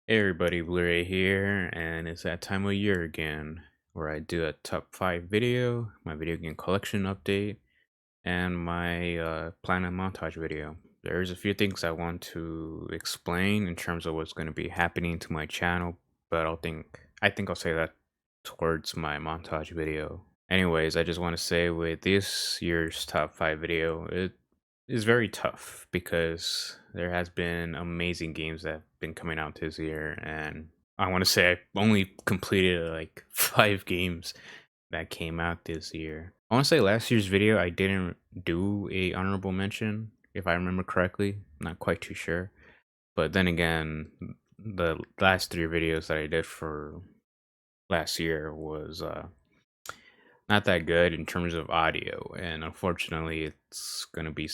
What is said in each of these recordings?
Hey everybody, Blu-ray here, and it's that time of year again where I do a top 5 video, my video game collection update, and my planet montage video. There's a few things I want to explain in terms of what's going to be happening to my channel, but I think I'll say that towards my montage video. Anyways, I just want to say with this year's top 5 video, it is very tough because there has been amazing games that have been coming out this year, and I want to say I only completed like 5 games that came out this year. I want to say last year's video I didn't do a honorable mention if I remember correctly. Not quite too sure, but then again, the last 3 videos that I did for last year was not that good in terms of audio, and unfortunately, it's gonna be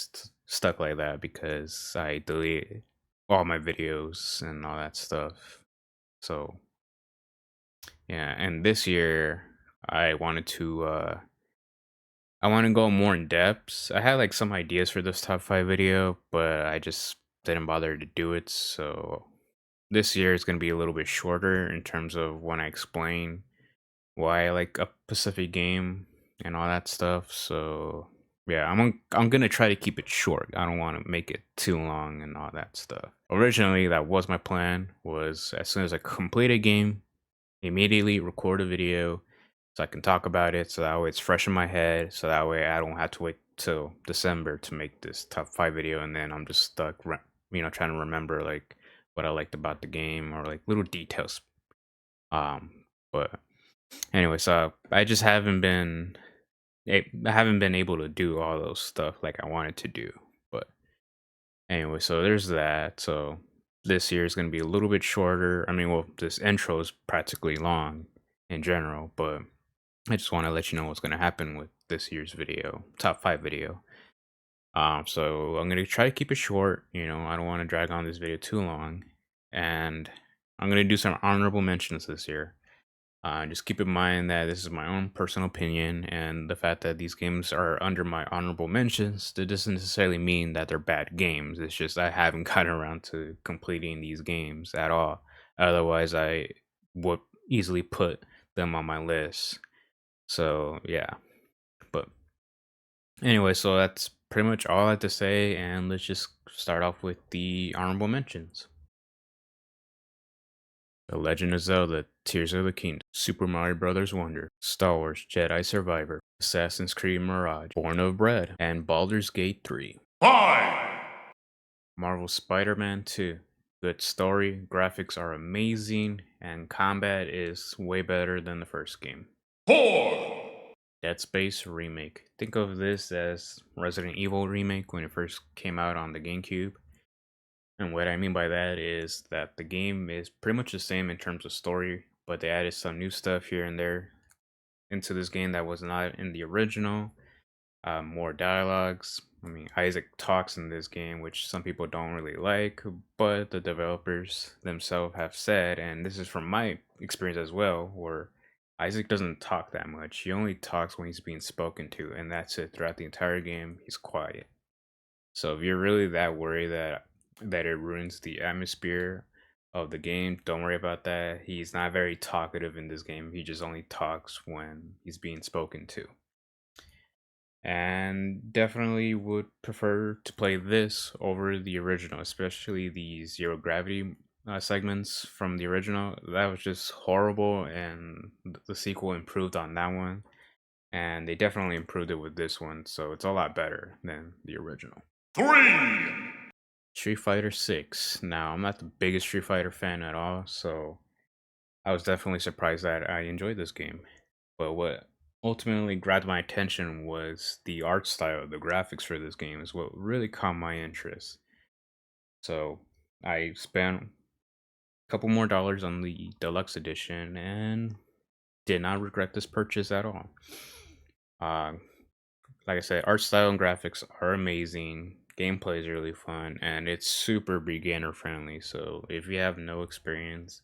stuck like that because I delete all my videos and all that stuff. So yeah, and this year I wanted to I want to go more in depth. I had like some ideas for this top 5 video, but I just didn't bother to do it. So this year is going to be a little bit shorter in terms of when I explain why I like a Pacific game and all that stuff. So yeah, I'm gonna try to keep it short. I don't want to make it too long and all that stuff. Originally, that was my plan. Was as soon as I complete a game, immediately record a video so I can talk about it. So that way it's fresh in my head. So that way I don't have to wait till December to make this top 5 video, and then I'm just stuck, trying to remember like what I liked about the game or like little details. But anyway, so I just I haven't been able to do all those stuff like I wanted to do. But anyway, so there's that. So this year is going to be a little bit shorter. I mean, well, this intro is practically long in general, but I just want to let you know what's going to happen with this year's video, top 5 video. So I'm going to try to keep it short. I don't want to drag on this video too long, and I'm going to do some honorable mentions this year. Just keep in mind that this is my own personal opinion, and the fact that these games are under my honorable mentions, that doesn't necessarily mean that they're bad games. It's just I haven't gotten around to completing these games at all. Otherwise, I would easily put them on my list. So, yeah. But anyway, so that's pretty much all I have to say, and let's just start off with the honorable mentions. The Legend of Zelda: Tears of the Kingdom, Super Mario Bros. Wonder, Star Wars Jedi Survivor, Assassin's Creed Mirage, Born of Bread, and Baldur's Gate 3. 5, Marvel Spider-Man 2. Good story, graphics are amazing, and combat is way better than the first game. 4, Dead Space Remake. Think of this as Resident Evil Remake when it first came out on the GameCube. And what I mean by that is that the game is pretty much the same in terms of story, but they added some new stuff here and there into this game that was not in the original. More dialogues. I mean, Isaac talks in this game, which some people don't really like, but the developers themselves have said, and this is from my experience as well, where Isaac doesn't talk that much. He only talks when he's being spoken to, and that's it. Throughout the entire game, he's quiet. So if you're really that worried that it ruins the atmosphere of the game, don't worry about that. He's not very talkative in this game. He just only talks when he's being spoken to. And definitely would prefer to play this over the original, especially the zero gravity segments from the original. That was just horrible, and the sequel improved on that one. And they definitely improved it with this one, so it's a lot better than the original. 3, Street Fighter 6. Now, I'm not the biggest Street Fighter fan at all, so I was definitely surprised that I enjoyed this game. But what ultimately grabbed my attention was the art style, the graphics for this game is what really caught my interest. So I spent a couple more dollars on the deluxe edition and did not regret this purchase at all. Uh, like I said, art style and graphics are amazing. Gameplay is really fun, and it's super beginner friendly. So if you have no experience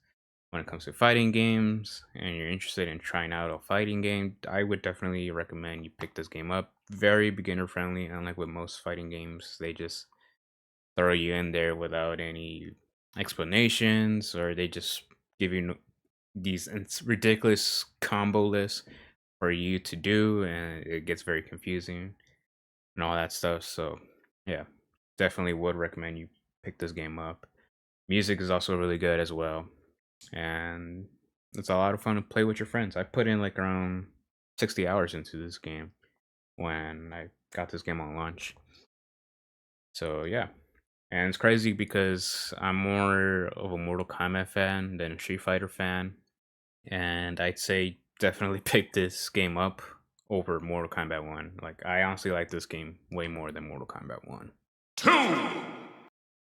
when it comes to fighting games and you're interested in trying out a fighting game, I would definitely recommend you pick this game up. Very beginner friendly, unlike with most fighting games, they just throw you in there without any explanations, or they just give you these ridiculous combo lists for you to do, and it gets very confusing and all that stuff. So, yeah, definitely would recommend you pick this game up. Music is also really good as well, and it's a lot of fun to play with your friends. I put in like around 60 hours into this game when I got this game on launch. So, yeah. And it's crazy because I'm more of a Mortal Kombat fan than a Street Fighter fan. And I'd say definitely pick this game up over Mortal Kombat 1. Like, I honestly like this game way more than Mortal Kombat 1. 2,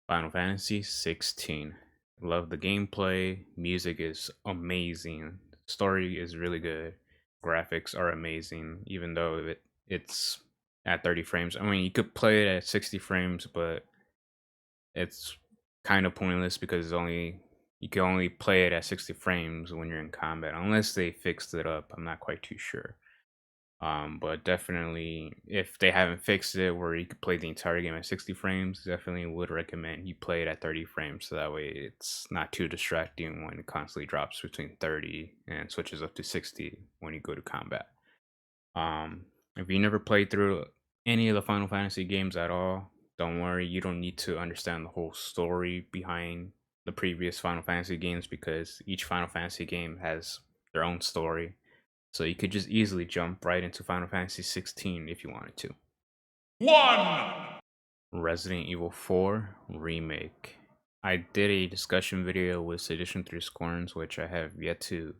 Final Fantasy 16. Love the gameplay. Music is amazing. Story is really good. Graphics are amazing, even though it's at 30 frames. I mean, you could play it at 60 frames, but it's kind of pointless because you can only play it at 60 frames when you're in combat, unless they fixed it up. I'm not quite too sure. But definitely, if they haven't fixed it where you could play the entire game at 60 frames, definitely would recommend you play it at 30 frames. So that way it's not too distracting when it constantly drops between 30 and switches up to 60 when you go to combat. If you never played through any of the Final Fantasy games at all, don't worry, you don't need to understand the whole story behind the previous Final Fantasy games because each Final Fantasy game has their own story. So you could just easily jump right into Final Fantasy 16 if you wanted to. 1. Resident Evil 4 Remake. I did a discussion video with Sedition 3 Scorns, which I have yet to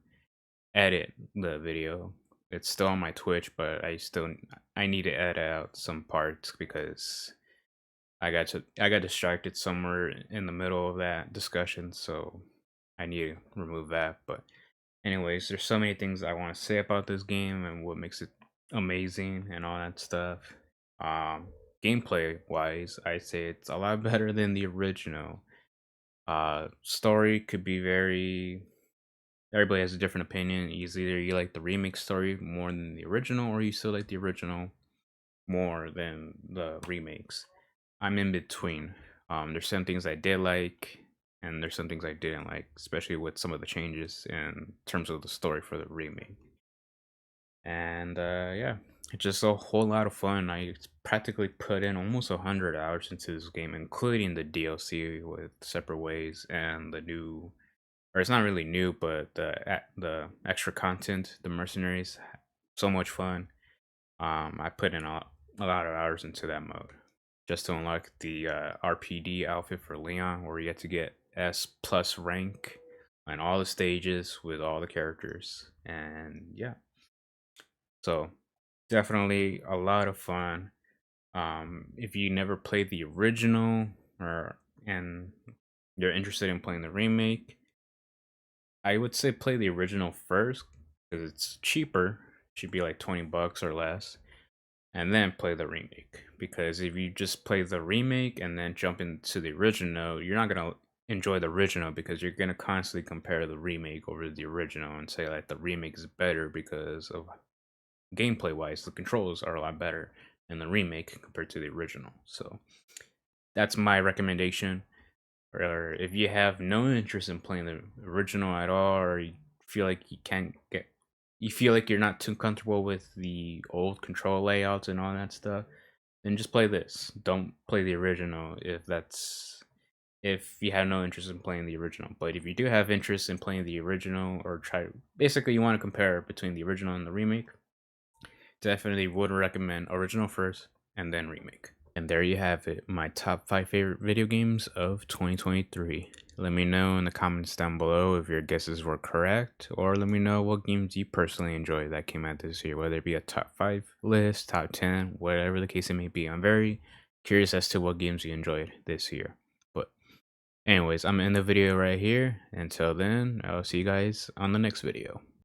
edit the video. It's still on my Twitch, but I need to edit out some parts because I got distracted somewhere in the middle of that discussion, so I need to remove that. But anyways, there's so many things I want to say about this game and what makes it amazing and all that stuff. Gameplay wise, I say it's a lot better than the original. Story could be very everybody has a different opinion. Either you like the remake story more than the original, or you still like the original more than the remakes. I'm in between. There's some things I did like, and there's some things I didn't like, especially with some of the changes in terms of the story for the remake. And yeah, it's just a whole lot of fun. I practically put in almost 100 hours into this game, including the DLC with Separate Ways and the new, or it's not really new, but the extra content, the mercenaries, so much fun. I put in a lot of hours into that mode just to unlock the RPD outfit for Leon, where you get to get S plus rank on all the stages with all the characters. And yeah, so definitely a lot of fun. If you never played the original or and you're interested in playing the remake, I would say play the original first because it's cheaper. Should be like 20 bucks or less, and then play the remake. Because if you just play the remake and then jump into the original, you're not gonna enjoy the original because you're gonna constantly compare the remake over the original and say like the remake is better because of gameplay wise, the controls are a lot better in the remake compared to the original. So that's my recommendation. Or if you have no interest in playing the original at all, or you feel like you feel like you're not too comfortable with the old control layouts and all that stuff, then just play this. Don't play the original if you have no interest in playing the original. But if you do have interest in playing the original or basically you want to compare between the original and the remake, definitely would recommend original first and then remake. And there you have it, my top 5 favorite video games of 2023. Let me know in the comments down below if your guesses were correct, or let me know what games you personally enjoyed that came out this year, whether it be a top 5 list, top 10, whatever the case it may be. I'm very curious as to what games you enjoyed this year. But anyways, I'm in the video right here. Until then, I'll see you guys on the next video.